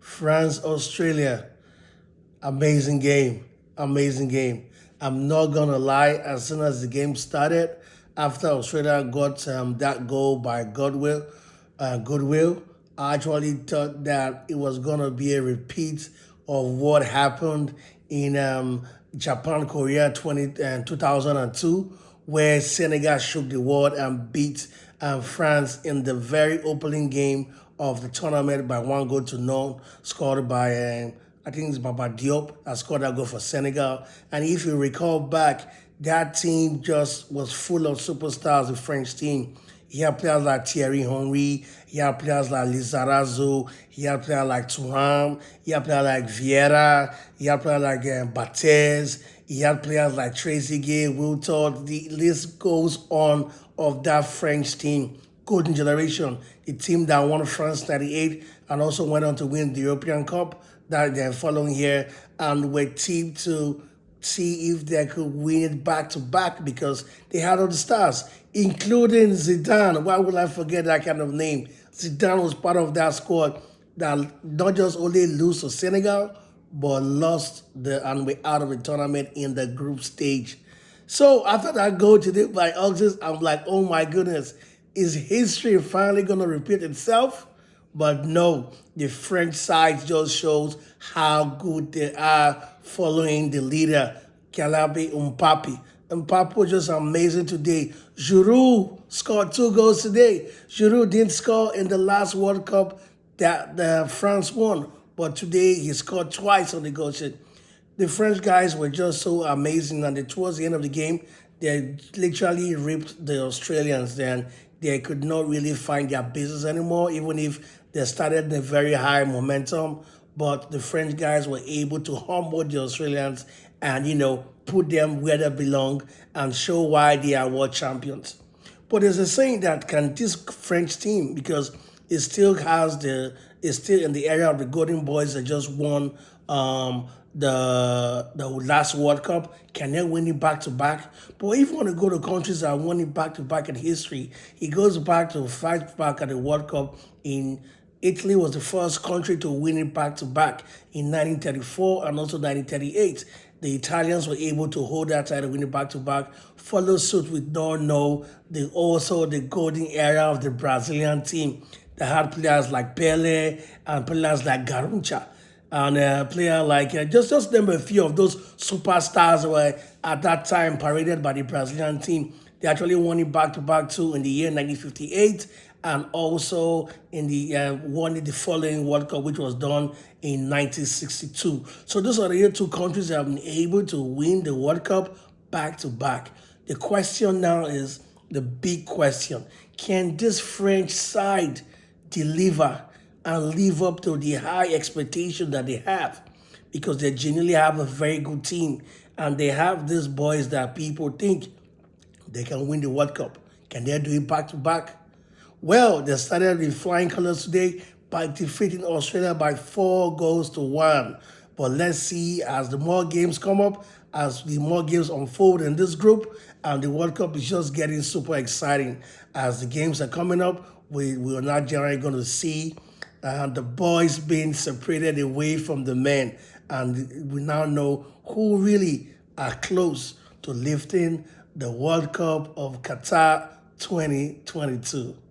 France, Australia. Amazing game. Amazing game. I'm not gonna lie, as soon as the game started, after Australia got that goal by Goodwill, I actually thought that it was gonna be a repeat of what happened in Japan, Korea 2002, where Senegal shook the world and beat France in the very opening game of the tournament by 1 goal to none, scored by I think it's Baba Diop that scored that goal for Senegal. And if you recall back, that team just was full of superstars, the French team. He had players like Thierry Henry, he had players like Lizarazo, he had players like Thuram, he had players like Vieira, he had players like Batez, he had players like Tracy Gay, Wiltord. The list goes on of that French team. Golden generation, the team that won France 98 and also went on to win the European Cup that they're following year, and were teamed to see if they could win it back to back because they had all the stars, including Zidane. Why would I forget that kind of name? Zidane was part of that squad that not just only lose to Senegal, but lost and were out of the tournament in the group stage. So after that goal today by Oxys, I'm like, oh my goodness, is history finally going to repeat itself? But no, the French side just shows how good they are following the leader, Calabi Mbappe. Mbappe was just amazing today. Giroud scored 2 goals today. Giroud didn't score in the last World Cup that France won, but today he scored twice on the goal sheet. The French guys were just so amazing, and towards the end of the game, they literally ripped the Australians. Then they could not really find their bases anymore, even if they started in a very high momentum. But the French guys were able to humble the Australians and, put them where they belong and show why they are world champions. But there's a saying that can this French team, because it's still in the area of the Golden Boys that just won the last World Cup. Can they win it back to back? But if you want to go to countries that won it back to back in history, it goes back to fight back at the World Cup in Italy was the first country to win it back to back in 1934 and also 1938. The Italians were able to hold that title, win it back to back. Follow suit with no, also the golden era of the Brazilian team that had players like Pele and players like Garuncha and a player like just name a few of those superstars who were at that time paraded by the Brazilian team. They actually won it back to back too in the year 1958 and also in the won it the following World Cup, which was done in 1962. So those are the two countries that have been able to win the World Cup back to back. The question now is the big question: can this French side deliver and live up to the high expectation that they have? Because they genuinely have a very good team and they have these boys that people think they can win the World Cup. Can they do it back to back? Well, they started in flying colors today by defeating Australia by 4 goals to 1. But let's see as the more games come up, as the more games unfold in this group, and the World Cup is just getting super exciting. As the games are coming up, we're not generally going to see the boys being separated away from the men. And we now know who really are close to lifting the World Cup of Qatar 2022.